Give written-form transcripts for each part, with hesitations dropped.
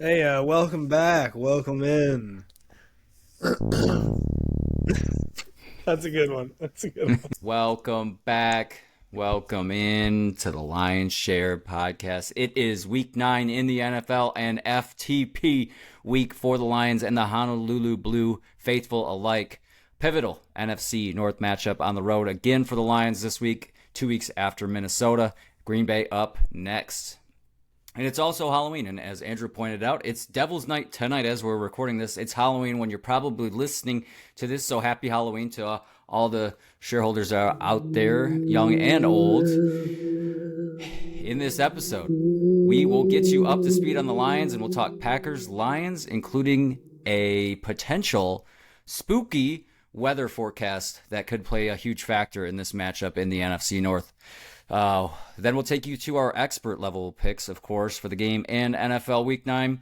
Hey, welcome back. Welcome in. That's a good one. That's a good one. Welcome back. Welcome in to the Lions Share podcast. It is week 9 in the NFL and FTP week for the Lions and the Honolulu Blue faithful alike. Pivotal NFC North matchup on the road again for the Lions this week, 2 weeks after Minnesota. Green Bay up next. And it's also Halloween, and as Andrew pointed out, it's Devil's Night tonight as we're recording this. It's Halloween when you're probably listening to this, so happy Halloween to all the shareholders that are out there, young and old. In this episode, we will get you up to speed on the Lions, and we'll talk Packers-Lions, including a potential spooky weather forecast that could play a huge factor in this matchup in the NFC North. Then we'll take you to our expert level picks, of course, for the game and NFL Week 9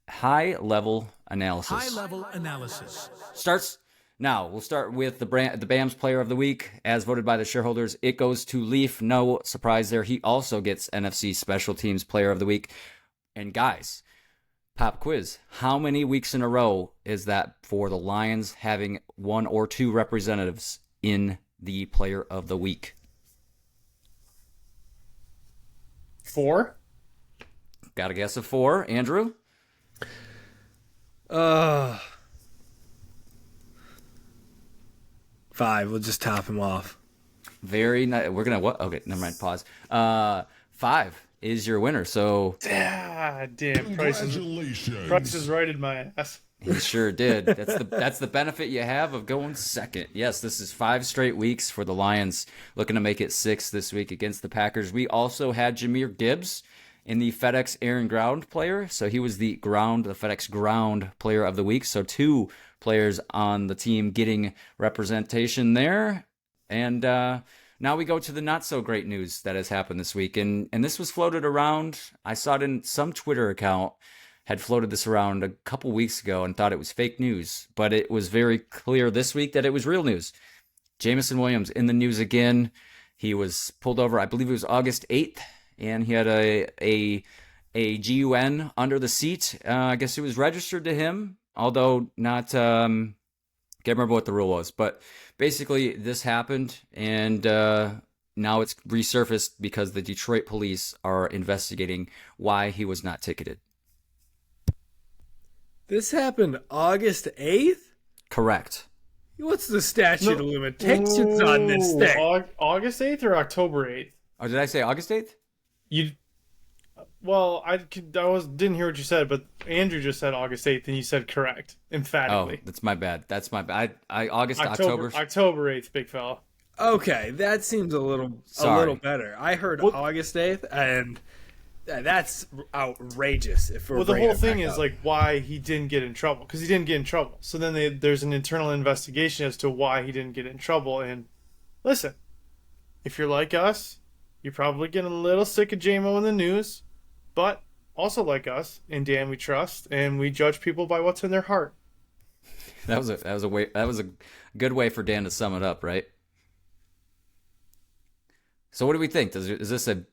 high level analysis. High level analysis. Starts now. We'll start with the BAMS player of the week, as voted by the shareholders. It goes to Leaf. No surprise there. He also gets NFC Special Teams player of the week. And guys, pop quiz. How many weeks in a row is that for the Lions having one or two representatives in the player of the week? 4? Got a guess of 4, Andrew? Uh, 5. We'll just top him off. Very nice. We're gonna what? Okay, never mind. Pause. 5 is your winner. So Ah, damn. Congratulations. Price has righted my ass. he sure did. That's the benefit you have of going second. Yes, this is 5 straight weeks for the Lions, looking to make it 6 this week against the Packers. We also had Jahmyr Gibbs in the FedEx Air and Ground player, so he was the FedEx Ground player of the week. So 2 players on the team getting representation there, and now we go to the not so great news that has happened this week, and this was floated around. I saw it in some Twitter account had floated this around a couple weeks ago and thought it was fake news, but it was very clear this week that it was real news. Jameson Williams in the news again. He was pulled over, I believe it was August 8th, and he had a GUN under the seat. I guess it was registered to him, although not, can't remember what the rule was, but basically this happened, and now it's resurfaced because the Detroit police are investigating why he was not ticketed. This happened August 8th? Correct. What's the statute of limitations on this thing? August 8th or October 8th? Oh, did I say August 8th? You. Well, didn't hear what you said, but Andrew just said August 8th, and you said correct, Oh, emphatically. that's my bad. That's my bad. August, October October. October 8th, big fella. Okay, that seems a little Sorry. better. I heard What- August 8th, and that's outrageous. If we're Well, the bringing whole it thing back is up. like why he didn't get in trouble, because he didn't get in trouble. So then there's an internal investigation as to why he didn't get in trouble. And listen, if you're like us, you're probably getting a little sick of JMO in the news, but also like us, in Dan we trust, and we judge people by what's in their heart. That was a good way for Dan to sum it up, right? So what do we think? Is this a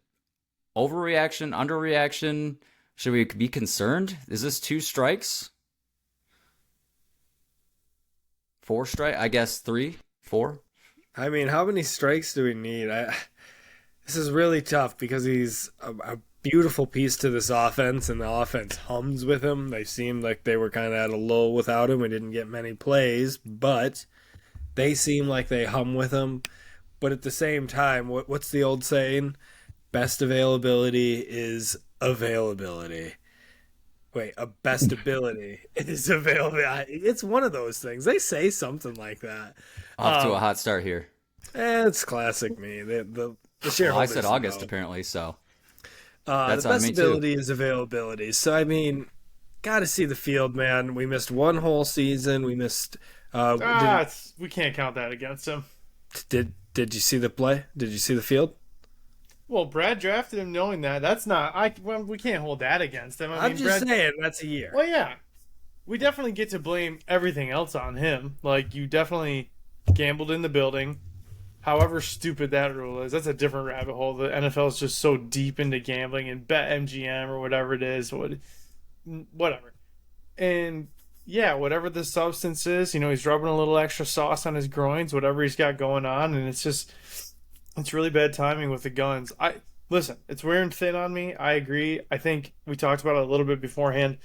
overreaction, underreaction? Should we be concerned? Is this 2 strikes? 4 strike? I guess 3, 4. I mean, how many strikes do we need? This is really tough because he's a beautiful piece to this offense, and the offense hums with him. They seemed like they were kind of at a lull without him. We didn't get many plays, but they seem like they hum with him. But at the same time, what's the old saying? Best availability is availability. Wait, a best ability is availability. It's one of those things. They say something like that. Off to a hot start here. It's classic me. The Well, I shareholders said August know. apparently, so The that's on best me too. ability is availability. So I mean, got to see the field, man. We missed one whole season. We missed. We can't count that against him. Did you see the play? Did you see the field? Well, Brad drafted him knowing that. That's not. We can't hold that against him. I'm just saying that's a year. Well, yeah, we definitely get to blame everything else on him. Like, you definitely gambled in the building. However stupid that rule is, that's a different rabbit hole. The NFL is just so deep into gambling and bet MGM or whatever it is. whatever. And yeah, whatever the substance is, he's rubbing a little extra sauce on his groins, whatever he's got going on, and it's really bad timing with the guns. Listen, it's wearing thin on me. I agree. I think we talked about it a little bit beforehand.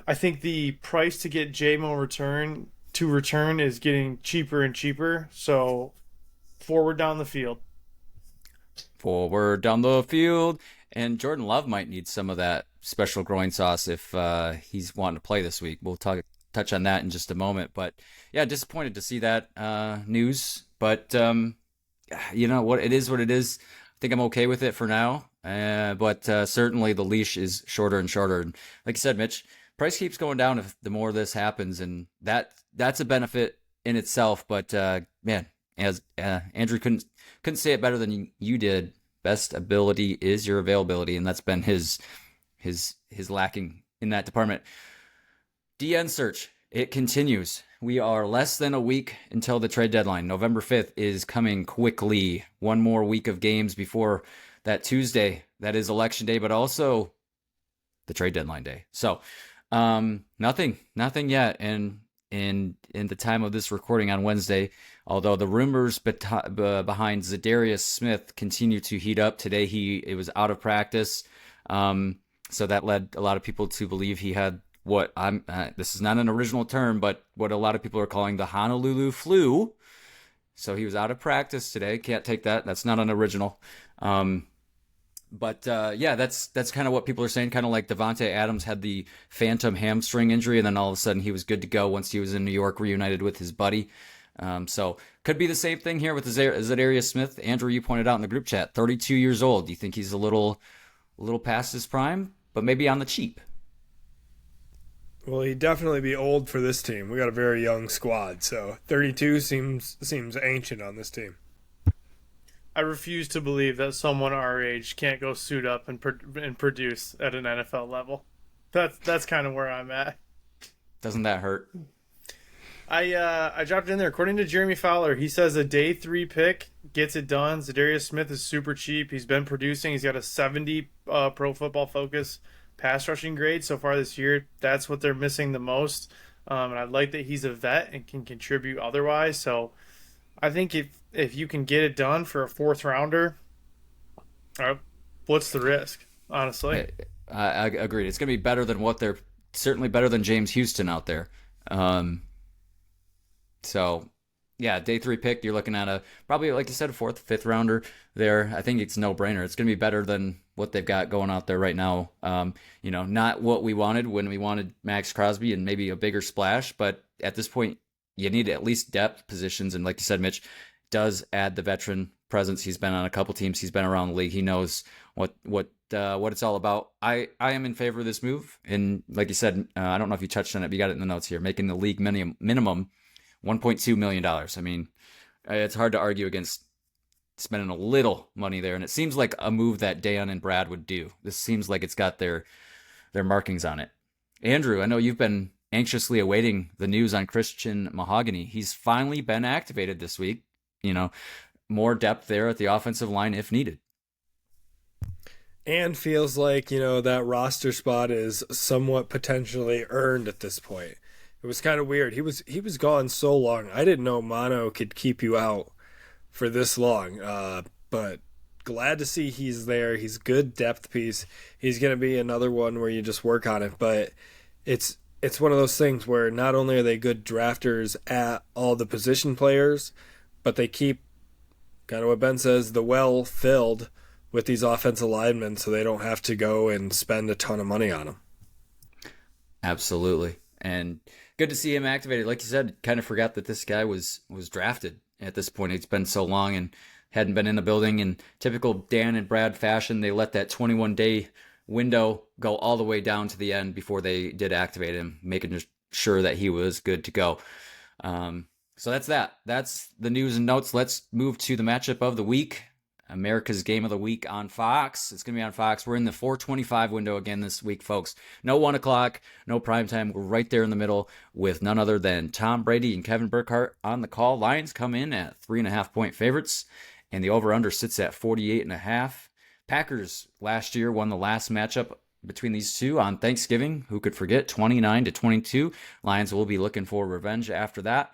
I think the price to get JMO return is getting cheaper and cheaper. So forward down the field. Forward down the field. And Jordan Love might need some of that special groin sauce if he's wanting to play this week. We'll touch on that in just a moment. But yeah, disappointed to see that news. But you know what? It is what it is. I think I'm okay with it for now. But certainly the leash is shorter and shorter. And like you said, Mitch, price keeps going down if the more this happens, and that's a benefit in itself. But man, as Andrew couldn't say it better than you did. Best ability is your availability, and that's been his lacking in that department. DN search, it continues. We are less than a week until the trade deadline. November 5th is coming quickly. One more week of games before that Tuesday. That is election day, but also the trade deadline day. So nothing yet. And in the time of this recording on Wednesday, although the rumors behind Zadarius Smith continue to heat up. Today it was out of practice, so that led a lot of people to believe he had what this is not an original term, but what a lot of people are calling the Honolulu flu. So he was out of practice today. Can't take that. That's not an original. But yeah, that's kind of what people are saying. Kind of like Devontae Adams had the phantom hamstring injury, and then all of a sudden he was good to go once he was in New York, reunited with his buddy. So could be the same thing here with Zadarius Smith. Andrew, you pointed out in the group chat, 32 years old. Do you think he's a little past his prime, but maybe on the cheap? Well, he'd definitely be old for this team. We got a very young squad, so 32 seems ancient on this team. I refuse to believe that someone our age can't go suit up and produce at an NFL level. That's kind of where I'm at. Doesn't that hurt? I dropped in there. According to Jeremy Fowler, he says a day 3 pick gets it done. Zadarius Smith is super cheap. He's been producing. He's got a 70 Pro Football Focus pass rushing grade so far this year. That's what they're missing the most. And I like that he's a vet and can contribute otherwise. So I think if you can get it done for a 4th rounder, what's the risk, honestly? I agreed. It's going to be better than certainly better than James Houston out there. So yeah, day 3 pick, you're looking at probably, like you said, a 4th, 5th rounder there. I think it's no brainer. It's going to be better than what they've got going out there right now. Not what we wanted when we wanted Max Crosby and maybe a bigger splash, but at this point, you need at least depth positions. And like you said, Mitch does add the veteran presence. He's been on a couple teams. He's been around the league. He knows what it's all about. I am in favor of this move. And like you said, I don't know if you touched on it, but you got it in the notes here, making the league minimum $1.2 million. I mean, it's hard to argue against spending a little money there. And it seems like a move that Dan and Brad would do. This seems like it's got their markings on it. Andrew, I know you've been anxiously awaiting the news on Christian Mahogany. He's finally been activated this week. More depth there at the offensive line if needed. And feels like, that roster spot is somewhat potentially earned at this point. It was kind of weird. He was gone so long. I didn't know mono could keep you out for this long. But glad to see he's there. He's good depth piece. He's going to be another one where you just work on it. But it's one of those things where not only are they good drafters at all the position players, but they keep, kind of what Ben says, the well filled with these offensive linemen so they don't have to go and spend a ton of money on them. Absolutely. And good to see him activated. Like you said, kind of forgot that this guy was drafted at this point. It's been so long and hadn't been in the building. In typical Dan and Brad fashion, they let that 21-day window go all the way down to the end before they did activate him, making sure that he was good to go. So that's that. That's the news and notes. Let's move to the matchup of the week. America's Game of the Week on Fox. It's going to be on Fox. We're in the 4:25 window again this week, folks. No 1 o'clock, no prime time. We're right there in the middle with none other than Tom Brady and Kevin Burkhardt on the call. Lions come in at 3.5-point favorites, and the over-under sits at 48.5. Packers last year won the last matchup between these two on Thanksgiving. Who could forget? 29-22. Lions will be looking for revenge after that.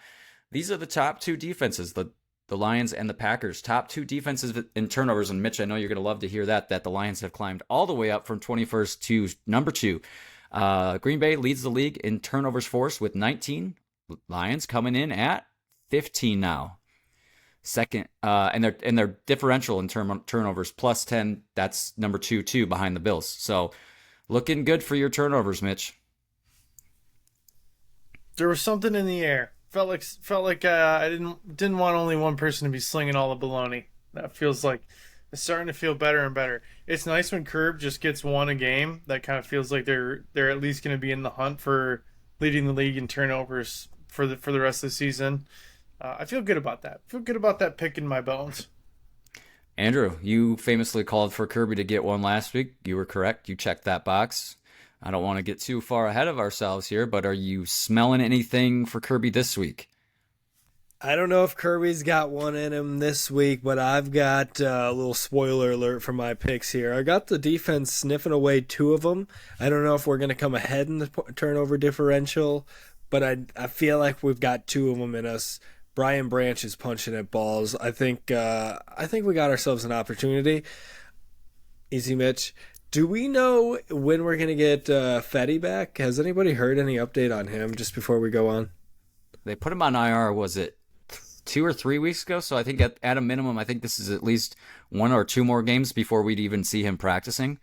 These are the top two defenses, the Lions and the Packers. Top two defenses in turnovers. And Mitch, I know you're going to love to hear that the Lions have climbed all the way up from 21st to number 2. Green Bay leads the league in turnovers forced with 19. Lions coming in at 15 now. Second, and their differential in turnovers plus 10. That's number 2 too, behind the Bills. So looking good for your turnovers, Mitch. There was something in the air. Felt like I didn't want only one person to be slinging all the baloney. That feels like it's starting to feel better and better. It's nice when Curb just gets one a game. That kind of feels like they're at least going to be in the hunt for leading the league in turnovers for the rest of the season. I feel good about that. I feel good about that pick in my bones. Andrew, you famously called for Kirby to get one last week. You were correct. You checked that box. I don't want to get too far ahead of ourselves here, but are you smelling anything for Kirby this week? I don't know if Kirby's got one in him this week, but I've got a little spoiler alert for my picks here. I got the defense sniffing away 2 of them. I don't know if we're going to come ahead in the turnover differential, but I feel like we've got 2 of them in us. Brian Branch is punching at balls. I think we got ourselves an opportunity. Easy, Mitch. Do we know when we're going to get Fetty back? Has anybody heard any update on him just before we go on? They put him on IR, was it 2 or 3 weeks ago? So I think at a minimum, I think this is at least 1 or 2 more games before we'd even see him practicing.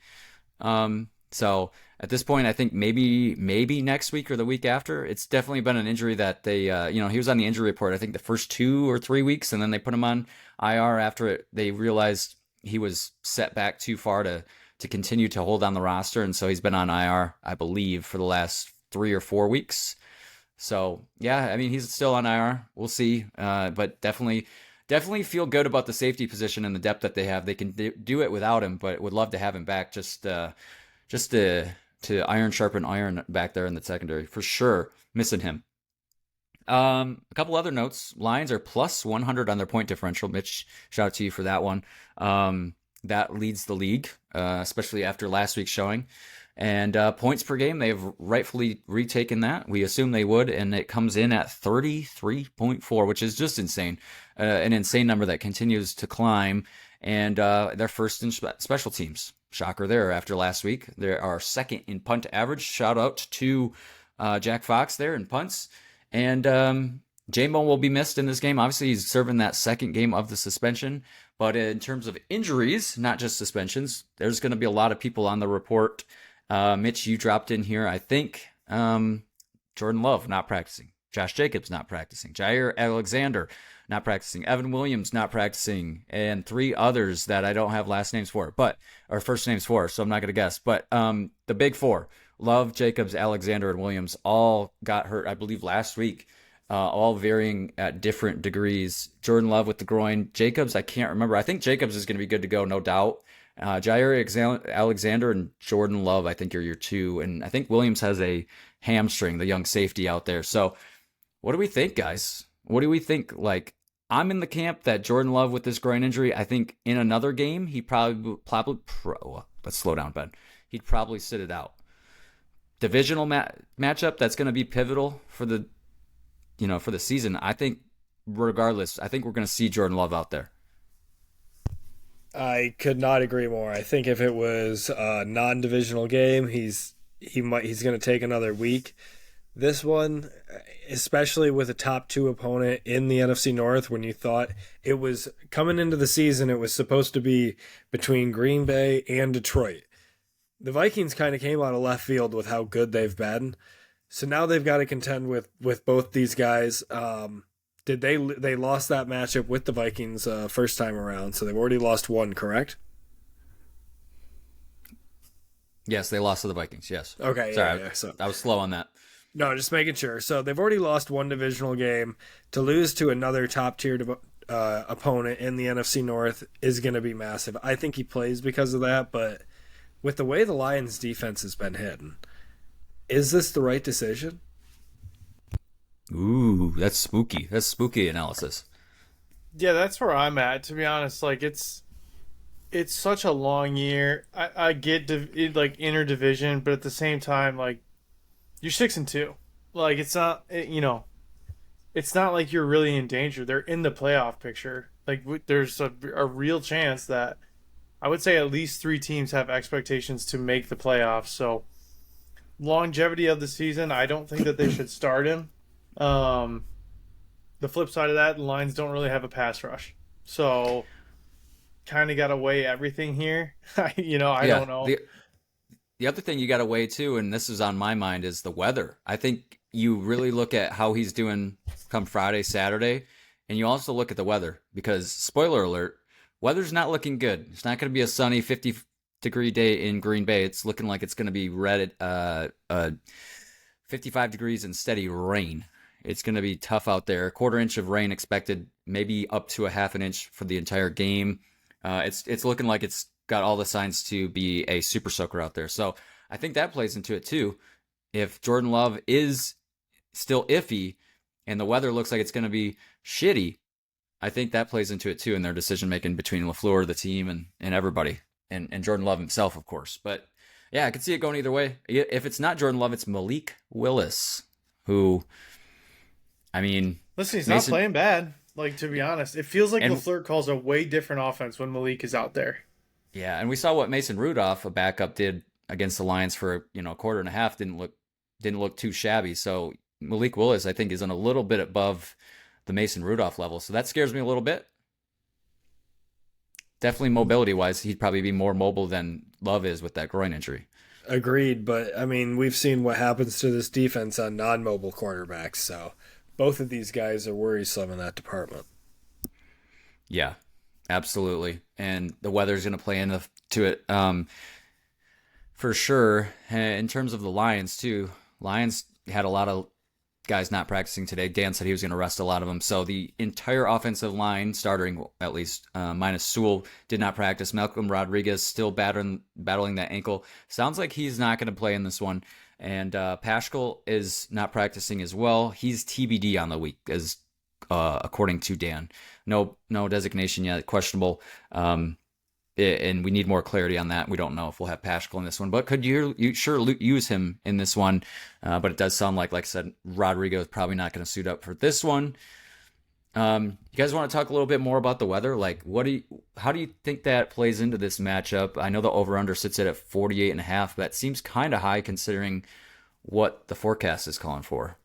So at this point, I think maybe next week or the week after. It's definitely been an injury that they, he was on the injury report, I think the first 2 or 3 weeks, and then they put him on IR after they realized he was set back too far to continue to hold on the roster. And so he's been on IR, I believe, for the last 3 or 4 weeks. So, yeah, I mean, he's still on IR. We'll see. But definitely feel good about the safety position and the depth that they have. They can do it without him, but would love to have him back just to iron sharpen iron back there in the secondary. For sure, missing him. A couple other notes. Lions are plus 100 on their point differential. Mitch, shout out to you for that one. That leads the league, especially after last week's showing. And points per game, they've rightfully retaken that. We assume they would, and it comes in at 33.4, which is just insane. An insane number that continues to climb. And they're first in special teams. Shocker there after last week. They are second in punt average. Shout out to Jack Fox there in punts. And J-Mo will be missed in this game. Obviously, he's serving that second game of the suspension. But in terms of injuries, not just suspensions, there's going to be a lot of people on the report. Mitch, you dropped in here. I think Jordan Love not practicing. Josh Jacobs not practicing. Jair Alexander not practicing. Evan Williams not practicing. And 3 others that I don't have last names for, or first names for, so I'm not going to guess. But the big 4, Love, Jacobs, Alexander, and Williams, all got hurt, I believe, last week. All varying at different degrees. Jordan Love with the groin. Jacobs, I can't remember. I think Jacobs is going to be good to go, no doubt. Jair Alexander and Jordan Love, I think, are your 2. And I think Williams has a hamstring, the young safety out there. So what do we think, guys? What do we think? Like, I'm in the camp that Jordan Love with this groin injury, I think in another game, he let's slow down, Ben. He'd probably sit it out. Divisional matchup that's going to be pivotal for the season. I think regardless, I think we're going to see Jordan Love out there. I could not agree more. I think if it was a non-divisional game, he's going to take another week. This one, especially with a top 2 opponent in the NFC North, when you thought it was coming into the season, it was supposed to be between Green Bay and Detroit. The Vikings kind of came out of left field with how good they've been. So now they've got to contend with both these guys. They lost that matchup with the Vikings first time around, so they've already lost 1, correct? Yes, they lost to the Vikings. Yes. Okay. Sorry, yeah. So I was slow on that. No, just making sure. So they've already lost 1 divisional game. To lose to another top-tier opponent in the NFC North is going to be massive. I think he plays because of that, but with the way the Lions' defense has been hitting, is this the right decision? Ooh, that's spooky. That's spooky analysis. Yeah, that's where I'm at. To be honest, like it's it's such a long year. I get like inner division, but at the same time, like you're 6-2. Like it's not, it's not like you're really in danger. They're in the playoff picture. Like there's a real chance that I would say at least 3 teams have expectations to make the playoffs. So longevity of the season, I don't think that they should start him. The flip side of that, the Lions don't really have a pass rush. So kind of got to weigh everything here. I don't know. The other thing you got to weigh too, and this is on my mind, is the weather. I think you really look at how he's doing come Friday, Saturday, and you also look at the weather because, spoiler alert, weather's not looking good. It's not going to be a sunny 50-degree day in Green Bay. It's looking like it's going to be 55 degrees and steady rain. It's going to be tough out there. A quarter inch of rain expected, maybe up to a half an inch for the entire game. It's looking like it's got all the signs to be a super soaker out there. So I think that plays into it too. If Jordan Love is still iffy and the weather looks like it's going to be shitty, I think that plays into it too in their decision making between LaFleur, the team, and everybody, and Jordan Love himself, of course. But yeah, I could see it going either way. If it's not Jordan Love, it's Malik Willis, who, I mean, listen, he's not playing bad. Like, to be honest, it feels like LaFleur calls a way different offense when Malik is out there. Yeah, and we saw what Mason Rudolph, a backup, did against the Lions for a quarter and a half. Didn't look too shabby. So Malik Willis, I think, is on a little bit above the Mason Rudolph level. So that scares me a little bit. Definitely mobility-wise, he'd probably be more mobile than Love is with that groin injury. Agreed, but I mean, we've seen what happens to this defense on non-mobile quarterbacks, so both of these guys are worrisome in that department. Yeah, absolutely. And the weather's going to play into it for sure. In terms of the Lions, too, Lions had a lot of guys not practicing today. Dan said he was going to rest a lot of them. So the entire offensive line, starting at least minus Sewell, did not practice. Malcolm Rodriguez still battling that ankle. Sounds like he's not going to play in this one. And Paschal is not practicing as well. He's TBD on the week, as according to Dan. No designation yet, questionable. And we need more clarity on that. We don't know if we'll have Paschal in this one, but could you sure use him in this one? But it does sound like I said, Rodrigo is probably not going to suit up for this one. You guys want to talk a little bit more about the weather? Like, how do you think that plays into this matchup? I know the over/under sits at 48.5, but that seems kind of high considering what the forecast is calling for.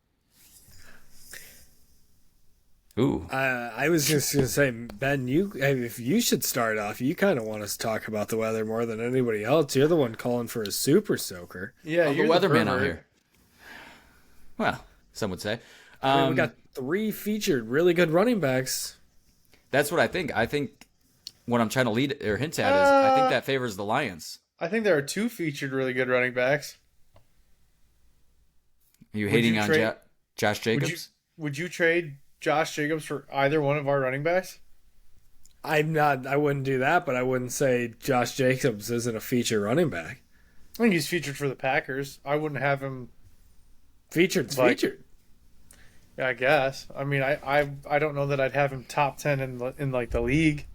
Ooh. I was just going to say, Ben, if you should start off, you kind of want us to talk about the weather more than anybody else. You're the one calling for a super soaker. Yeah, you're the weatherman out here. Well, some would say. I mean, we got 3 featured really good running backs. That's what I think. I think what I'm trying to lead or hint at is I think that favors the Lions. I think there are 2 featured really good running backs. Are you hating on Josh Jacobs? Would you trade Josh Jacobs for either one of our running backs? I wouldn't do that, but I wouldn't say Josh Jacobs isn't a feature running back. I think he's featured for the Packers. I wouldn't have him featured. Yeah, I guess. I mean, I don't know that I'd have him top 10 in like the league.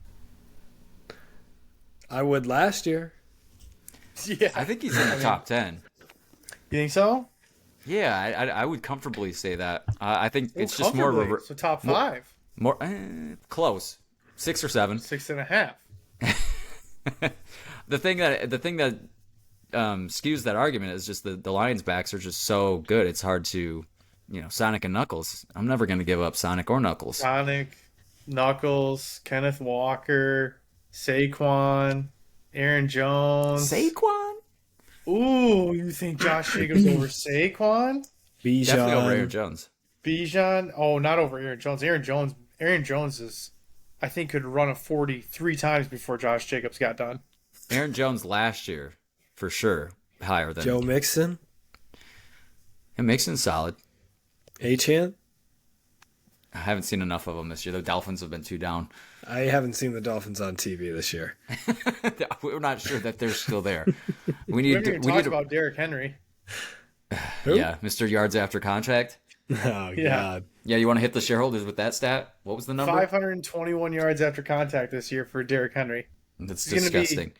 I would last year. Yeah, I think he's in the top 10. You think so? Yeah, I would comfortably say that. I think it's just more of a... So top 5. More close. 6 or 7. 6.5. The thing that skews that argument is just the Lions backs are just so good. It's hard to, Sonic and Knuckles. I'm never going to give up Sonic or Knuckles. Sonic, Knuckles, Kenneth Walker, Saquon, Aaron Jones. Saquon? Ooh, you think Josh Jacobs over Saquon? Bijan. Definitely over Aaron Jones. Bijan? Oh, not over Aaron Jones. Aaron Jones is, I think, could run a 40 3 times before Josh Jacobs got done. Aaron Jones last year, for sure, higher than Joe Mixon. And Mixon's solid. Achane? I haven't seen enough of them this year. The Dolphins have been too down. I haven't seen the Dolphins on TV this year. We're not sure that they're still there. We haven't talked about Derrick Henry. Yeah, Mr. Yards after contract. Oh, Yeah. God. Yeah, you want to hit the shareholders with that stat? What was the number? 521 yards after contact this year for Derrick Henry. That's It's gonna be. disgusting.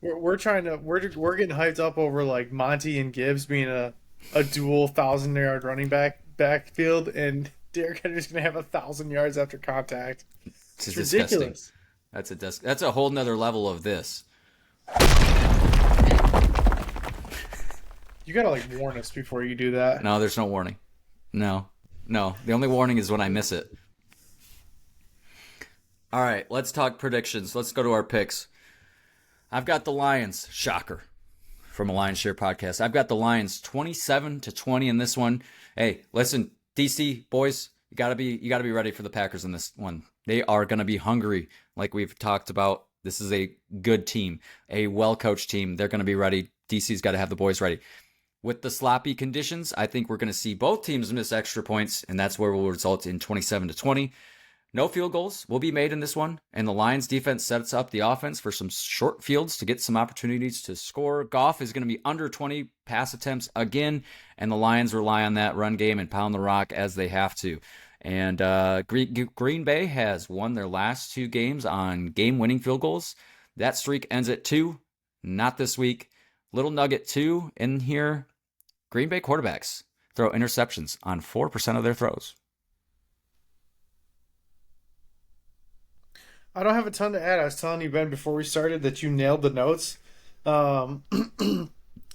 We're trying to we're getting hyped up over like Monty and Gibbs being a dual 1,000-yard running backfield, and Derrick Henry's gonna have 1,000 yards after contact. It's It's disgusting. ridiculous. That's a whole nother level of this. You gotta like warn us before you do that. No, there's no warning. No. The only warning is when I miss it. All right, let's talk predictions. Let's go to our picks. I've got the Lions. Shocker. From a Lions Share podcast. I've got the Lions 27-20 in this one. Hey, listen, DC boys, you gotta be ready for the Packers in this one. They are gonna be hungry, like we've talked about. This is a good team, a well-coached team. They're gonna be ready. DC's got to have the boys ready. With the sloppy conditions, I think we're going to see both teams miss extra points, and that's where we'll result in 27-20. No field goals will be made in this one, and the Lions defense sets up the offense for some short fields to get some opportunities to score. Goff is going to be under 20 pass attempts again, and the Lions rely on that run game and pound the rock as they have to. And Green Bay has won their last 2 games on game-winning field goals. That streak ends at 2. Not this week. Little nugget 2 in here. Green Bay quarterbacks throw interceptions on 4% of their throws. I don't have a ton to add. I was telling you, Ben, before we started that you nailed the notes. I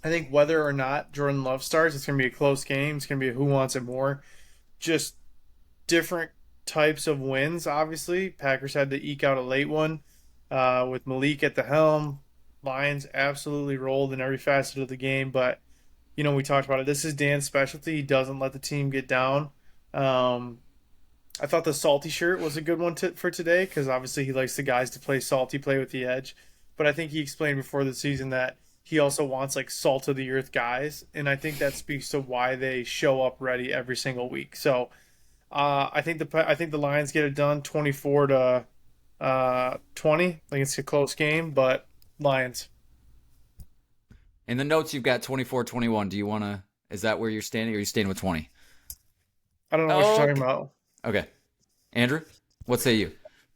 think whether or not Jordan Love starts, it's going to be a close game. It's going to be a who wants it more. Just different types of wins, obviously. Packers had to eke out a late one with Malik at the helm. Lions absolutely rolled in every facet of the game, but we talked about it. This is Dan's specialty. He doesn't let the team get down. I thought the salty shirt was a good one for today because obviously he likes the guys to play salty, play with the edge. But I think he explained before the season that he also wants like salt of the earth guys, and I think that speaks to why they show up ready every single week. So I think the Lions get it done 24-20. I think it's a close game, but Lions. In the notes, you've got 24-21. Do you want to? Is that where you're standing, or are you staying with 20? I don't know what you're talking about. Okay, Andrew, what say you?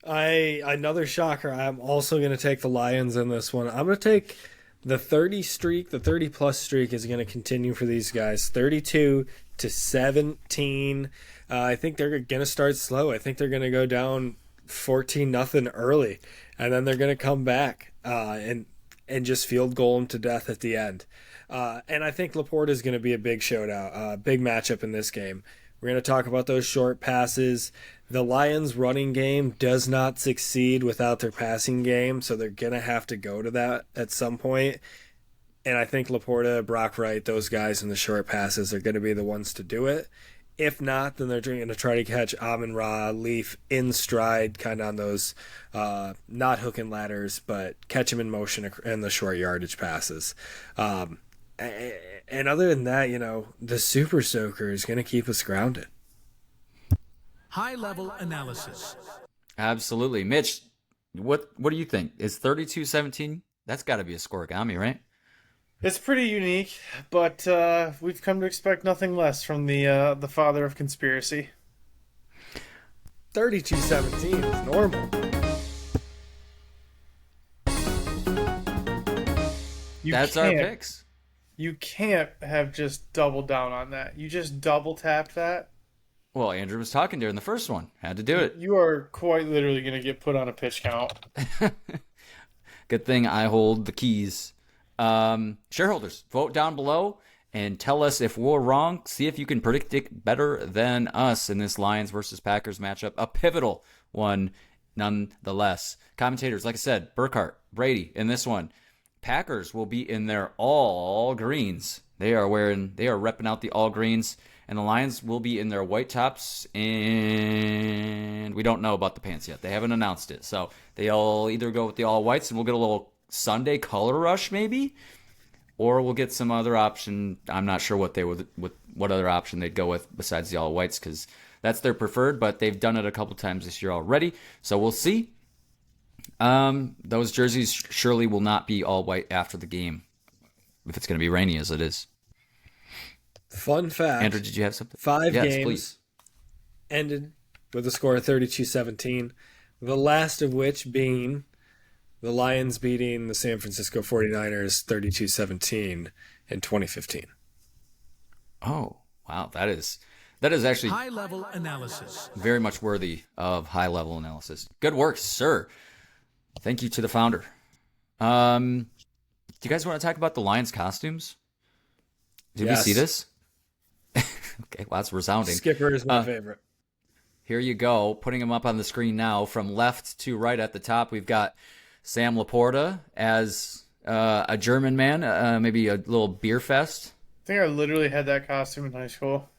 Another shocker. I'm also going to take the Lions in this one. I'm going to take the 30-plus streak is going to continue for these guys. 32-17. I think they're going to start slow. I think they're going to go down 14-0 early, and then they're going to come back and just field goal them to death at the end. And I think Laporta is going to be a big showdown, big matchup in this game. We're going to talk about those short passes. The Lions' running game does not succeed without their passing game, so they're going to have to go to that at some point. And I think Laporta, Brock Wright, those guys in the short passes are going to be the ones to do it. If not, then they're going to try to catch Amon-Ra, Leaf in stride, kind of on those not hook and ladders, but catch him in motion in the short yardage passes. And other than that, the Super Soaker is going to keep us grounded. High-level analysis. Absolutely. Mitch, what do you think? Is 32-17? That's got to be a scoregami, right? It's pretty unique, but we've come to expect nothing less from the father of conspiracy. 32-17 is normal. That's our picks. You can't have just doubled down on that. You just double tapped that. Well, Andrew was talking during the first one. Had to do it. You are quite literally going to get put on a pitch count. Good thing I hold the keys. Shareholders, vote down below and tell us if we're wrong. See if you can predict it better than us in this Lions versus Packers matchup. A pivotal one, nonetheless. Commentators, like I said, Burkhart, Brady in this one. Packers will be in their all greens. They are repping out the all greens. And the Lions will be in their white tops, and we don't know about the pants yet. They haven't announced it. So they'll either go with the all whites, and we'll get a little Sunday color rush maybe, or we'll get some other option. I'm not sure what other option they'd go with besides the all whites, because that's their preferred, but they've done it a couple times this year already. So we'll see. Those jerseys surely will not be all white after the game if it's going to be rainy as it is. Fun fact. Andrew, did you have something? 5 yes, games please. ended with a score of 32-17, the last of which being The Lions beating the San Francisco 49ers 32-17 in 2015. Oh, wow. That is actually High-level analysis. very much worthy of high-level analysis. Good work, sir. Thank you to the founder. Do you guys want to talk about the Lions costumes? Did Yes. we see this? Okay, well, that's resounding. Skipper is my favorite. Here you go. Putting them up on the screen now. From left to right at the top, we've got Sam Laporta as a German man, maybe a little beer fest. I think I literally had that costume in high school.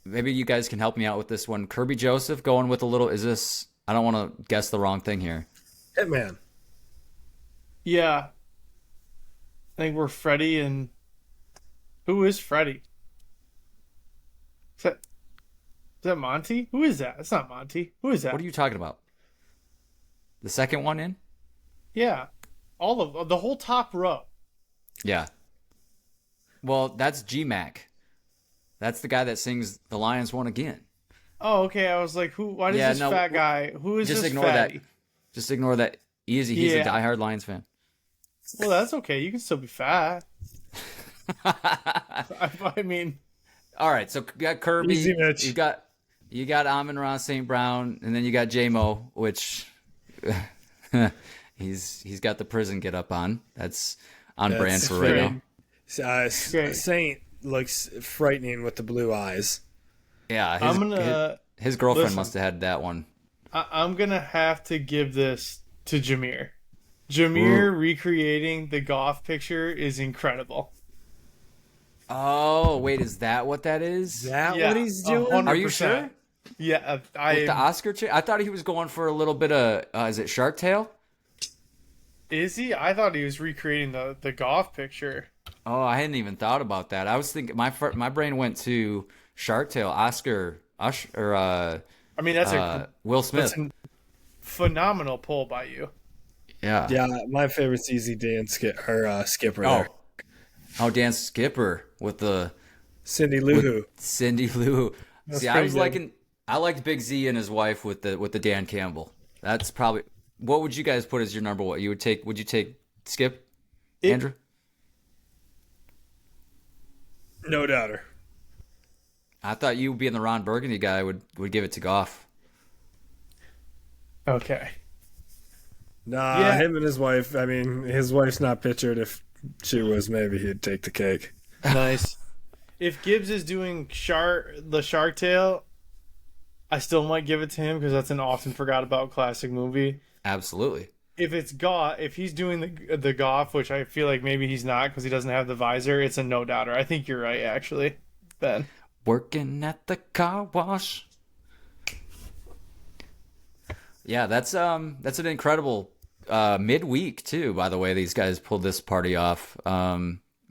Maybe you guys can help me out with this one. Kirby Joseph going with a little, is this, I don't want to guess the wrong thing here. Hitman. Yeah. I think we're Freddy and... Who is Freddy? Is that Monty? Who is that? It's not Monty. Who is that? What are you talking about? The second one in? Yeah. All of the whole top row. Yeah. Well, that's G-Mac. That's the guy that sings The Lions Won Again. Oh, okay. I was like, who? Why does this fat guy? Who is Just this ignore fatty? that. Just ignore that. Easy. He's a Yeah. diehard Lions fan. Well, that's okay. You can still be fat. I mean, All right, so you got Kirby, Easy, Mitch. you got Amon-Ra St. Brown, and then you got J-Mo, which he's got the prison get up on. That's on brand That's for right great. now. Great. Saint looks frightening with the blue eyes. Yeah, I'm gonna his girlfriend listen. must have had that one. I'm gonna have to give this to Jameer. Jameer recreating the Goff picture is incredible. Oh, wait, is that what that is? Is that Yeah, what he's doing? Are you 100%. sure? Yeah, With the Oscar chick? I thought he was going for a little bit of, is it Shark Tale? Is he? I thought he was recreating the Goff picture. Oh, I hadn't even thought about that. I was thinking, my brain went to Shark Tale, I mean, that's Will that's Smith. a phenomenal pull by you. Yeah. Yeah, my favorite's Easy Dan Skipper Oh. there. Oh, Dan Skipper with the Cindy Lou Who. Cindy Lou. That's See, I pretty was good. I liked Big Z and his wife with the Dan Campbell. That's probably, what would you guys put as your number one? Would you take Skip, Andrew? No doubter. I thought you being the Ron Burgundy guy would give it to Goff. Okay. Nah, Yeah. him and his wife. I mean, his wife's not pictured. If she was, maybe he'd take the cake. Nice. If Gibbs is doing the Shark Tale, I still might give it to him because that's an often forgot about classic movie. Absolutely. If he's doing the Goff, which I feel like maybe he's not because he doesn't have the visor, it's a no doubter. I think you're right, actually, Ben. Working at the car wash. Yeah, that's an incredible midweek too. By the way, these guys pulled this party off.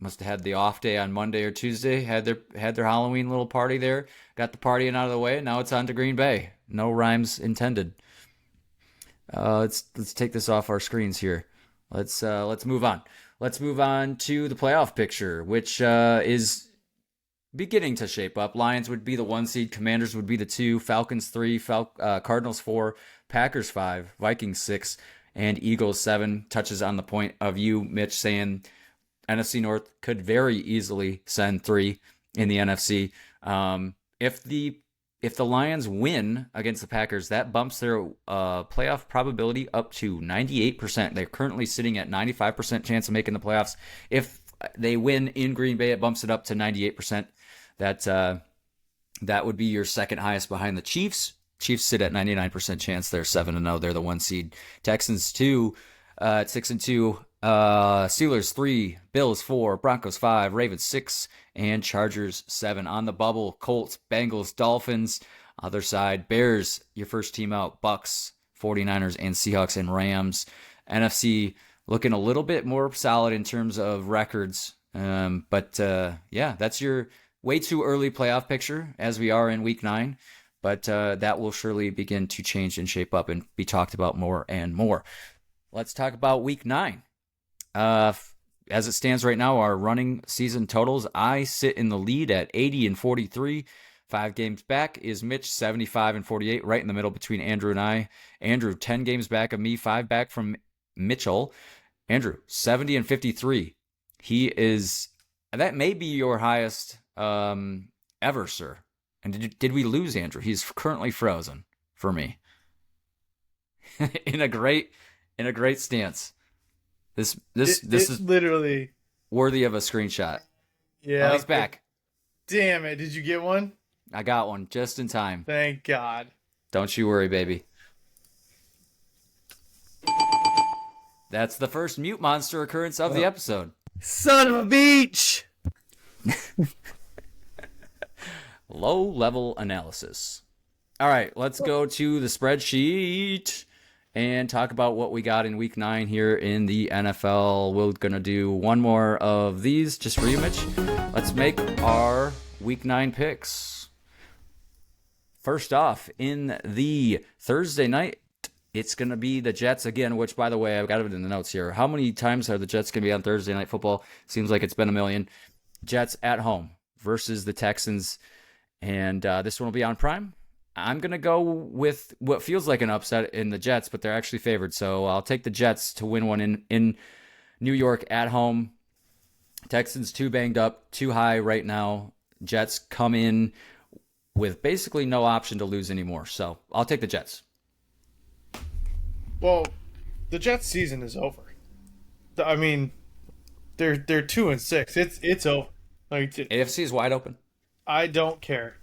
Must have had the off day on Monday or Tuesday. Had their Halloween little party there. Got the partying out of the way. Now it's on to Green Bay. No rhymes intended. Let's take this off our screens here. Let's move on. Let's move on to the playoff picture, which is beginning to shape up. Lions would be the 1 seed, Commanders would be the 2, Falcons 3, Cardinals 4, Packers 5, Vikings 6, and Eagles 7. Touches on the point of you, Mitch, saying NFC North could very easily send 3 in the NFC. If the Lions win against the Packers, that bumps their playoff probability up to 98%. They're currently sitting at 95% chance of making the playoffs. If they win in Green Bay, it bumps it up to 98%. That would be your second highest behind the Chiefs. Chiefs sit at 99% chance. They're 7-0. They're the 1 seed. Texans 2 at 6-2. Steelers 3, Bills 4, Broncos 5, Ravens 6, and Chargers 7. On the bubble, Colts, Bengals, Dolphins. Other side, Bears, your first team out, Bucks, 49ers, and Seahawks and Rams. NFC looking a little bit more solid in terms of records. Yeah, that's your way too early playoff picture as we are in week 9. But that will surely begin to change and shape up and be talked about more and more. Let's talk about week 9. As it stands right now, our running season totals, I sit in the lead at 80 and 43. 5 games back is Mitch, 75 and 48, right in the middle between Andrew and I. Andrew, 10 games back of me, 5 back from Mitchell. Andrew, 70 and 53. That may be your highest ever, sir. And did we lose Andrew? He's currently frozen for me. in a great stance. This is literally worthy of a screenshot. Yeah. Oh, he's back. Damn it. Did you get one? I got one just in time. Thank God. Don't you worry, baby. That's the first mute monster occurrence of the episode. Son of a beach! Low-level analysis. All right, let's go to the spreadsheet and talk about what we got in Week 9 here in the NFL. We're going to do one more of these just for you, Mitch. Let's make our Week 9 picks. First off, in the Thursday night, it's going to be the Jets again, which, by the way, I've got it in the notes here. How many times are the Jets going to be on Thursday Night Football? Seems like it's been a million. Jets at home versus the Texans. And this one will be on Prime. I'm going to go with what feels like an upset in the Jets, but they're actually favored. So I'll take the Jets to win one in New York at home. Texans too banged up, too high right now. Jets come in with basically no option to lose anymore. So I'll take the Jets. Well, the Jets season is over. I mean, they're 2-6. It's over. Like, AFC is wide open. I don't care.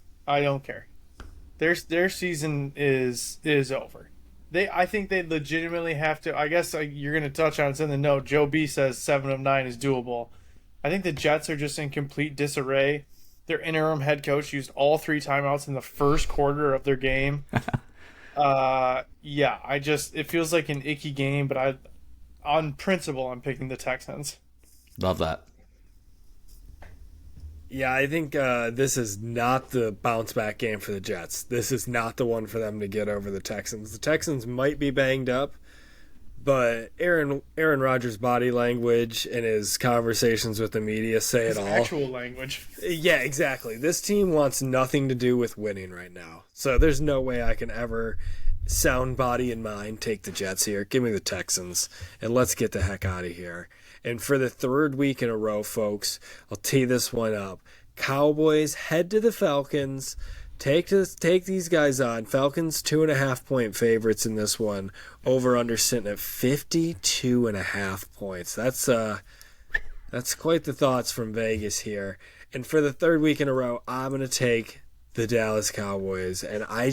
Their season is over. I think they legitimately have to. I guess you're going to touch on it in the note. Joe B says 7 of 9 is doable. I think the Jets are just in complete disarray. Their interim head coach used all 3 timeouts in the first quarter of their game. Yeah, it feels like an icky game, but on principle, I'm picking the Texans. Love that. Yeah, I think this is not the bounce back game for the Jets. This is not the one for them to get over the Texans. The Texans might be banged up, but Aaron Rodgers' body language and his conversations with the media say it all. Actual language. Yeah, exactly. This team wants nothing to do with winning right now. So there's no way I can ever, sound body and mind, take the Jets here. Give me the Texans, and let's get the heck out of here. And for the 3rd week in a row, folks, I'll tee this one up. Cowboys head to the Falcons. Take these guys on. Falcons 2.5-point favorites in this one. Over under sitting at 52.5 points. That's quite the thoughts from Vegas here. And for the 3rd week in a row, I'm gonna take the Dallas Cowboys. And I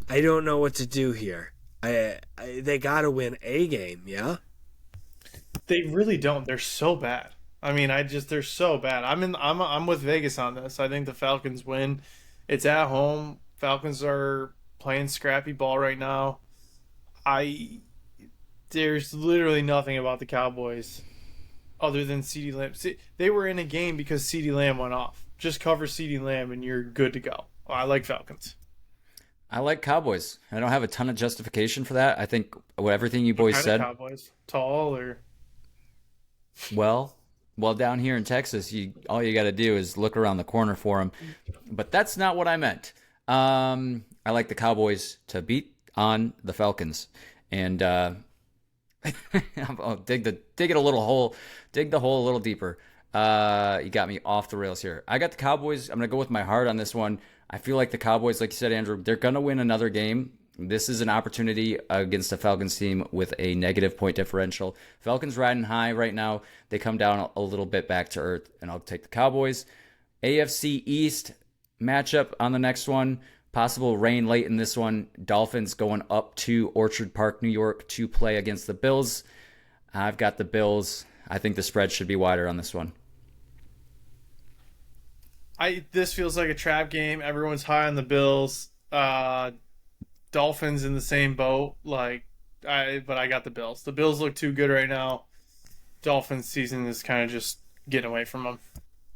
don't know what to do here. They gotta win a game, yeah. They really don't. They're so bad. I mean, they're so bad. I'm with Vegas on this. I think the Falcons win. It's at home. Falcons are playing scrappy ball right now. There's literally nothing about the Cowboys other than CeeDee Lamb. They were in a game because CeeDee Lamb went off. Just cover CeeDee Lamb and you're good to go. I like Falcons. I like Cowboys. I don't have a ton of justification for that. I think everything you boys said. Cowboys? Tall or? Well, down here in Texas, all you got to do is look around the corner for them. But that's not what I meant. I like the Cowboys to beat on the Falcons, and I'll dig the hole a little deeper. You got me off the rails here. I got the Cowboys. I'm gonna go with my heart on this one. I feel like the Cowboys, like you said, Andrew, they're gonna win another game. This is an opportunity against a Falcons team with a negative point differential. Falcons riding high right now. They come down a little bit back to earth, and I'll take the Cowboys. AFC East matchup on the next one. Possible rain late in this one. Dolphins going up to Orchard Park, New York to play against the Bills. I've got the Bills. I think the spread should be wider on this one. This feels like a trap game. Everyone's high on the Bills. Dolphins in the same boat. But I got the Bills. The Bills look too good right now. Dolphins season is kind of just getting away from them.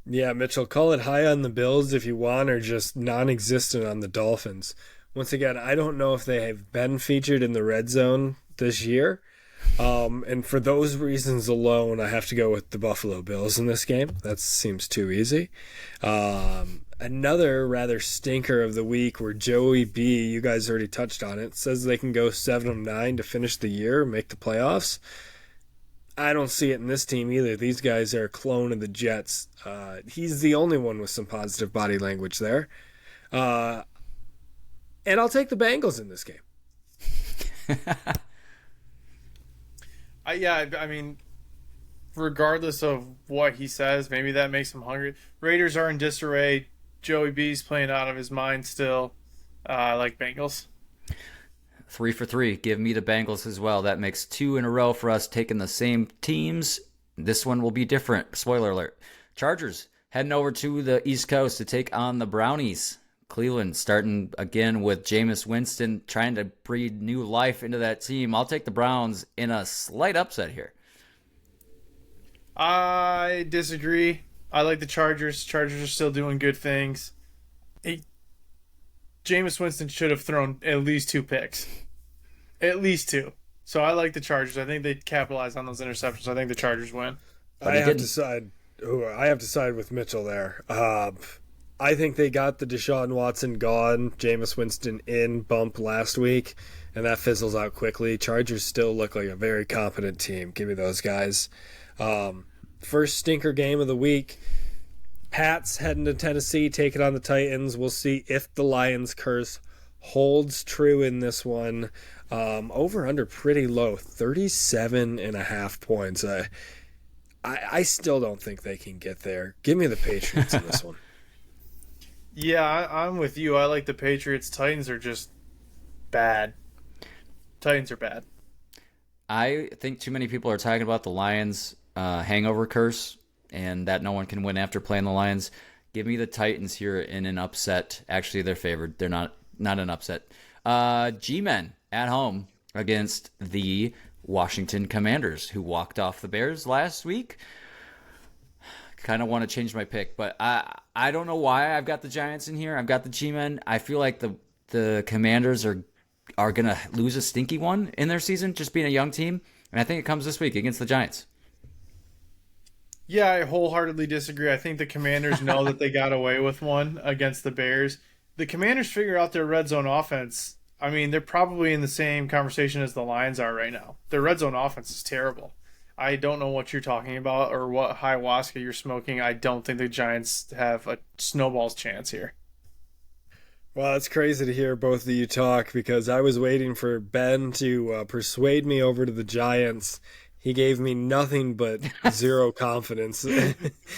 Yeah, Mitchell, call it high on the Bills if you want, or just non-existent on the Dolphins. Once again, I don't know if they have been featured in the red zone this year, And for those reasons alone, I have to go with the Buffalo Bills in this game. That seems too easy. Another rather stinker of the week where Joey B, you guys already touched on it, says they can go 7-9 to finish the year, make the playoffs. I don't see it in this team either. These guys are a clone of the Jets. He's the only one with some positive body language there. And I'll take the Bengals in this game. I mean, regardless of what he says, maybe that makes him hungry. Raiders are in disarray. Joey B's playing out of his mind still. I like Bengals. 3 for 3. Give me the Bengals as well. That makes 2 in a row for us taking the same teams. This one will be different. Spoiler alert. Chargers heading over to the East Coast to take on the Brownies. Cleveland starting again with Jameis Winston trying to breathe new life into that team. I'll take the Browns in a slight upset here. I disagree. I like the Chargers. Chargers are still doing good things. Jameis Winston should have thrown at least 2 picks. At least 2. So I like the Chargers. I think they capitalize on those interceptions. I think the Chargers win. I have to side with Mitchell there. I think they got the Deshaun Watson gone, Jameis Winston in bump last week, and that fizzles out quickly. Chargers still look like a very competent team. Give me those guys. First stinker game of the week. Pats heading to Tennessee, taking on the Titans. We'll see if the Lions curse holds true in this one. Over under pretty low, 37.5 points. I still don't think they can get there. Give me the Patriots in this one. Yeah, I'm with you. I like the Patriots. Titans are just bad. Titans are bad. I think too many people are talking about the Lions hangover curse and that no one can win after playing the Lions. Give me the Titans here in an upset. Actually, they're favored. They're not an upset. G-Men at home against the Washington Commanders, who walked off the Bears last week. Kind of want to change my pick, but I don't know why I've got the Giants in here. I've got the G-Men. I feel like the Commanders are going to lose a stinky one in their season, just being a young team. And I think it comes this week against the Giants. Yeah, I wholeheartedly disagree. I think the Commanders know that they got away with one against the Bears. The Commanders figure out their red zone offense. I mean, they're probably in the same conversation as the Lions are right now. Their red zone offense is terrible. I don't know what you're talking about or what ayahuasca you're smoking. I don't think the Giants have a snowball's chance here. Well, it's crazy to hear both of you talk because I was waiting for Ben to persuade me over to the Giants. He gave me nothing but zero confidence.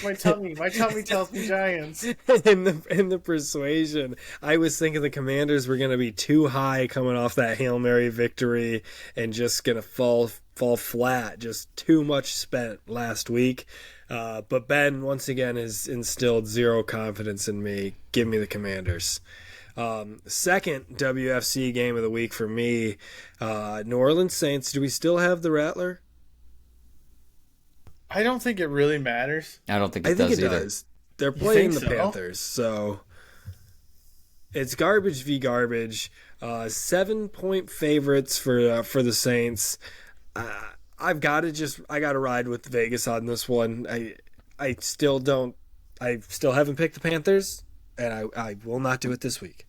My tummy tells me Giants. in the persuasion, I was thinking the Commanders were going to be too high coming off that Hail Mary victory and just going to fall flat. Just too much spent last week. But Ben, once again, has instilled zero confidence in me. Give me the Commanders. Second WFC game of the week for me, New Orleans Saints. Do we still have the Rattler? I don't think it really matters. I don't think it does either. Does. They're playing the so? Panthers, so it's garbage v. garbage. 7-point favorites for the Saints. I got to ride with Vegas on this one. I still haven't picked the Panthers, and I will not do it this week.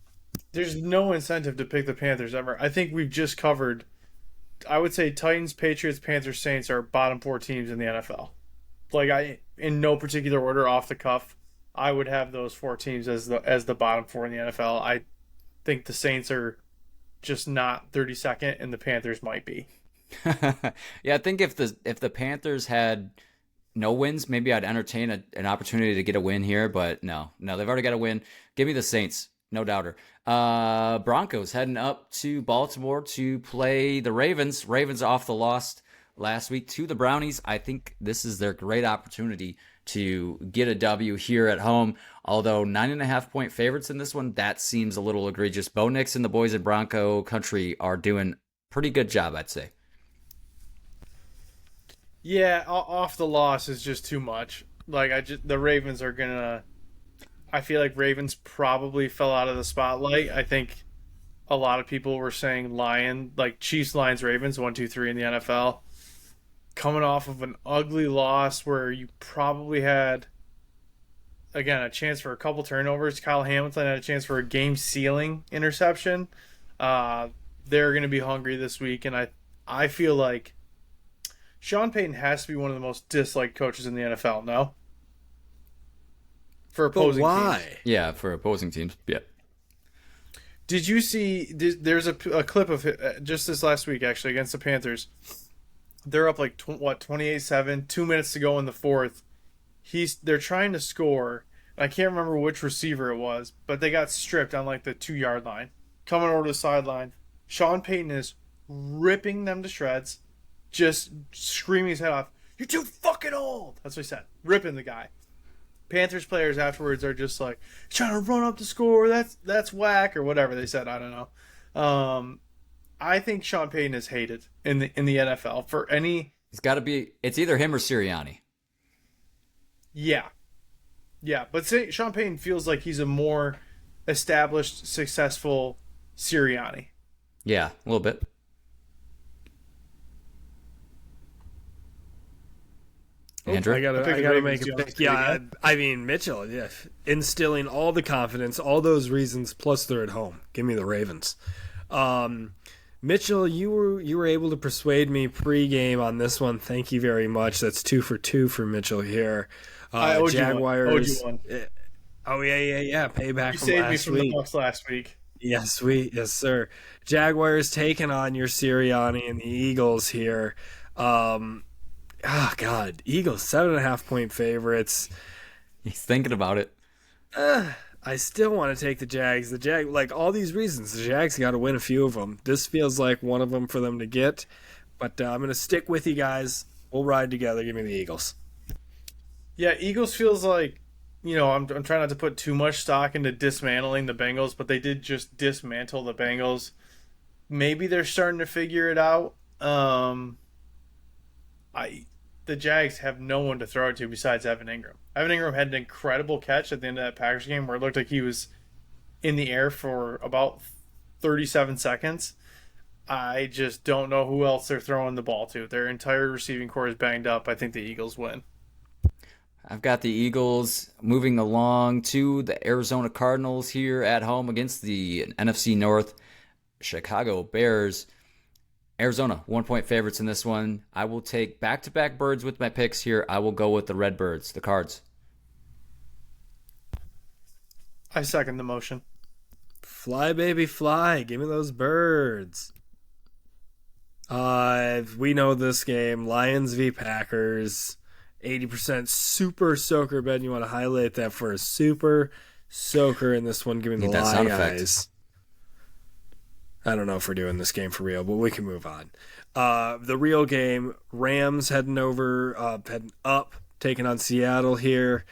There's no incentive to pick the Panthers ever. I think we've just covered. I would say Titans, Patriots, Panthers, Saints are bottom 4 teams in the NFL. Like in no particular order, off the cuff, I would have those 4 teams as the bottom 4 in the NFL. I think the Saints are just not 32nd, and the Panthers might be. Yeah, I think if the Panthers had no wins, maybe I'd entertain an opportunity to get a win here, but no, they've already got a win. Give me the Saints, no doubter. Broncos heading up to Baltimore to play the Ravens. Ravens off the loss last week to the Brownies. I think this is their great opportunity to get a W here at home. Although 9.5-point favorites in this one, that seems a little egregious. Bo Nix and the boys in Bronco country are doing a pretty good job, I'd say. Yeah, off the loss is just too much. The Ravens are gonna. I feel like Ravens probably fell out of the spotlight. I think a lot of people were saying Chiefs, Lions, Ravens, 1, 2, 3 in the NFL. coming off of an ugly loss where you probably had, again, a chance for a couple turnovers. Kyle Hamilton had a chance for a game-sealing interception. They're going to be hungry this week, and I feel like Sean Payton has to be one of the most disliked coaches in the NFL, no? For opposing But why? teams. Yeah, for opposing teams. Yeah. Did you see? There's a clip of it just this last week, actually, against the Panthers. They're up like 28-7, 2 minutes to go in the fourth. They're trying to score. I can't remember which receiver it was, but they got stripped on like the 2-yard line, coming over to the sideline. Sean Payton is ripping them to shreds, just screaming his head off. "You're too fucking old." That's what he said. Ripping the guy. Panthers players afterwards are just like, trying to run up the score. That's whack, or whatever they said. I don't know. I think Sean Payton is hated in the NFL for any. It's got to be. It's either him or Sirianni. Yeah. But Sean Payton feels like he's a more established, successful Sirianni. Yeah, a little bit. Andrew? I gotta Ravens, make a do you want pick. to Yeah, again? I mean Mitchell. Yeah, instilling all the confidence, all those reasons. Plus, they're at home. Give me the Ravens. Mitchell, you were able to persuade me pregame on this one. Thank you very much. That's 2 for 2 for Mitchell here. I owed Jaguars. you one. Oh yeah. Payback You from saved me last from week. the Bucks last week. Yes, sir. Jaguars taking on your Sirianni and the Eagles here. God, Eagles 7.5-point favorites. He's thinking about it. I still want to take the Jags. Like all these reasons, the Jags got to win a few of them. This feels like one of them for them to get. But I'm going to stick with you guys. We'll ride together. Give me the Eagles. Yeah, Eagles feels like, I'm trying not to put too much stock into dismantling the Bengals, but they did just dismantle the Bengals. Maybe they're starting to figure it out. The Jags have no one to throw it to besides Evan Ingram. Evan Ingram had an incredible catch at the end of that Packers game where it looked like he was in the air for about 37 seconds. I just don't know who else they're throwing the ball to. Their entire receiving core is banged up. I think the Eagles win. I've got the Eagles moving along to the Arizona Cardinals here at home against the NFC North Chicago Bears. Arizona, 1-point favorites in this one. I will take back-to-back birds with my picks here. I will go with the Redbirds, the Cards. I second the motion. Fly, baby, fly. Give me those birds. We know this game. Lions v. Packers. 80% super soaker bet. You want to highlight that for a super soaker in this one. Give me the Need that sound Lions. effect. I don't know if we're doing this game for real, but we can move on. The real game, Rams heading up, taking on Seattle here.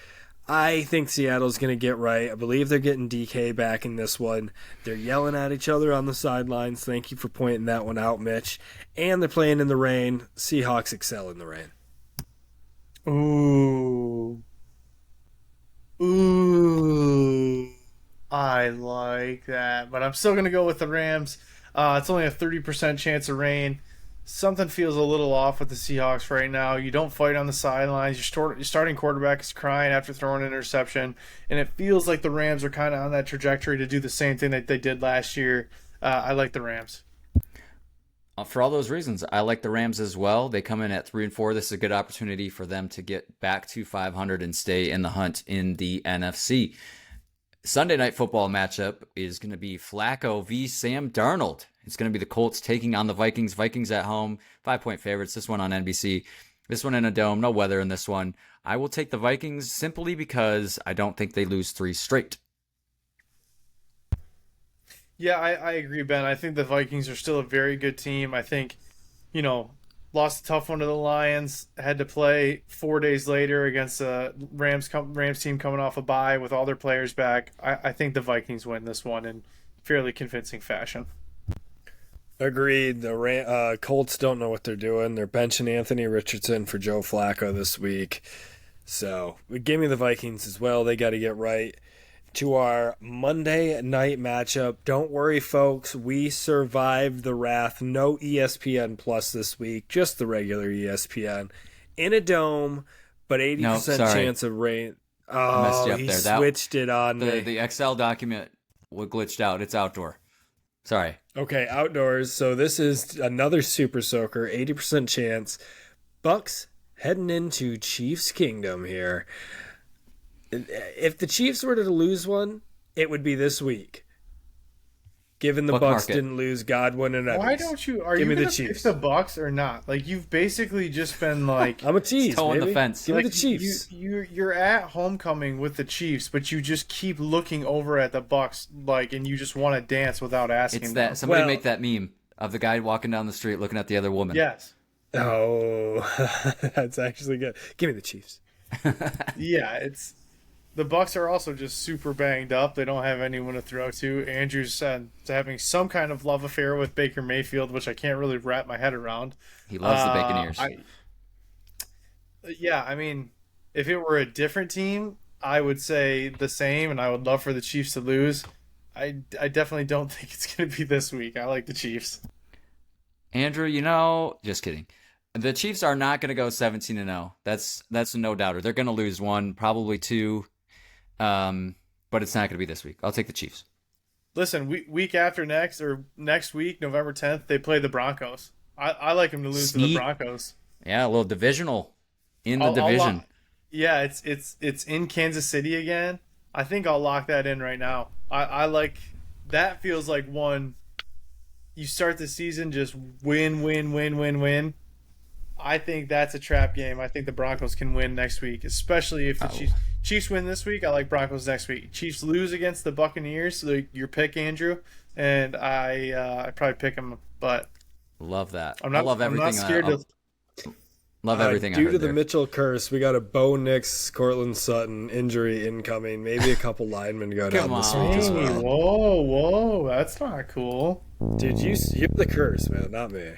I think Seattle's going to get right. I believe they're getting DK back in this one. They're yelling at each other on the sidelines. Thank you for pointing that one out, Mitch. And they're playing in the rain. Seahawks excel in the rain. Ooh. I like that, but I'm still going to go with the Rams. It's only a 30% chance of rain. Something feels a little off with the Seahawks right now. You don't fight on the sidelines. Your starting quarterback is crying after throwing an interception, and it feels like the Rams are kind of on that trajectory to do the same thing that they did last year. I like the Rams. For all those reasons, I like the Rams as well. They come in at 3-4. This is a good opportunity for them to get back to 500 and stay in the hunt in the NFC. Sunday night football matchup is going to be Flacco v. Sam Darnold. It's going to be the Colts taking on the Vikings. Vikings at home, 5-point favorites. This one on NBC. This one in a dome. No weather in this one. I will take the Vikings simply because I don't think they lose 3 straight. Yeah, I agree, Ben. I think the Vikings are still a very good team. I think, lost a tough one to the Lions, had to play 4 days later against the Rams team coming off a bye with all their players back. I think the Vikings win this one in fairly convincing fashion. Agreed. The Colts don't know what they're doing. They're benching Anthony Richardson for Joe Flacco this week. So give me the Vikings as well. They got to get right. to our Monday night matchup. Don't worry, folks. We survived the wrath. No ESPN Plus this week, just the regular ESPN. In a dome, but 80% chance of rain. I messed you Oh, up he there. switched it on me. The Excel document glitched out. It's outdoor. Sorry. Okay, outdoors. So this is another Super Soaker, 80% chance. Bucks heading into Chiefs Kingdom here. If the Chiefs were to lose one, it would be this week. Given the Bucks didn't lose Godwin and Evans. Why don't you? Are Give you me the gonna pick Chiefs. the Bucks or not? Like you've basically just been like I'm a tease, Toeing baby. the fence. Give me like, the Chiefs. You're at homecoming with the Chiefs, but you just keep looking over at the Bucks, like, and you just want to dance without asking. It's them. that somebody Well- make that meme of the guy walking down the street looking at the other woman. Yes. Oh, that's actually good. Give me the Chiefs. Yeah, it's the Bucks are also just super banged up. They don't have anyone to throw to. Andrew's having some kind of love affair with Baker Mayfield, which I can't really wrap my head around. He loves the bacon ears. I mean, if it were a different team, I would say the same, and I would love for the Chiefs to lose. I definitely don't think it's going to be this week. I like the Chiefs. Andrew, just kidding. The Chiefs are not going to go 17-0. That's a no doubter. They're going to lose one, probably two, but it's not going to be this week. I'll take the Chiefs. Listen, week after next or next week, November 10th, they play the Broncos. I like them to lose to the Sneak. Broncos. Yeah, a little divisional in the I'll division. Yeah, it's in Kansas City again. I think I'll lock that in right now. I like that. Feels like one. You start the season just win. I think that's a trap game. I think the Broncos can win next week, especially if the Chiefs win this week. I like Broncos next week. Chiefs lose against the Buccaneers, so your pick, Andrew, and I probably pick them. But Love that. I'm not. I love everything. I'm not scared to. Love everything. I Due heard to the there. Mitchell curse, we got a Bo Nix, Cortland Sutton injury incoming. Maybe a couple linemen go down Come this on. week as Hey, well. whoa, that's not cool. Dude, you're the curse, man, not me.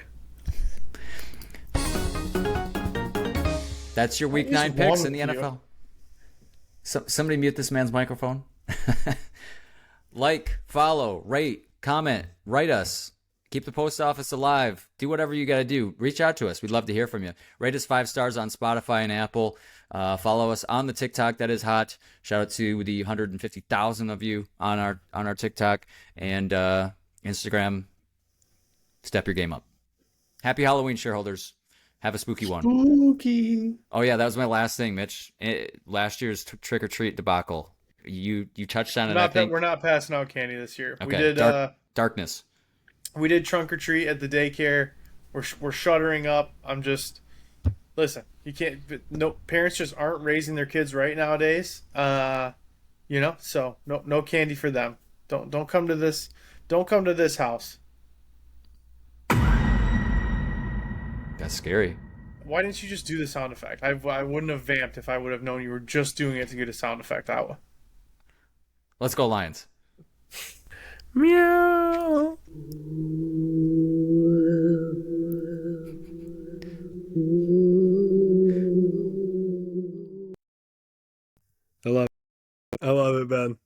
That's your week What is 9 picks wrong in the with you? NFL. Somebody mute this man's microphone. Like, follow, rate, comment, write us. Keep the post office alive. Do whatever you got to do. Reach out to us. We'd love to hear from you. Rate us 5 stars on Spotify and Apple. Follow us on the TikTok. That is hot. Shout out to the 150,000 of you on our TikTok and Instagram. Step your game up. Happy Halloween, shareholders. Have a spooky one. Spooky. Oh yeah, that was my last thing, Mitch. Last year's trick or treat debacle. You touched on it. I think We're not passing out candy this year. okay. We did Darkness. we did trunk or treat at the daycare. We're shuttering up. I'm just listen. You can't. No parents just aren't raising their kids right nowadays. So no candy for them. Don't come to this. Don't come to this house. That's scary. Why didn't you just do the sound effect? I wouldn't have vamped if I would have known you were just doing it to get a sound effect out. Let's go Lions. Meow. I love it, Ben.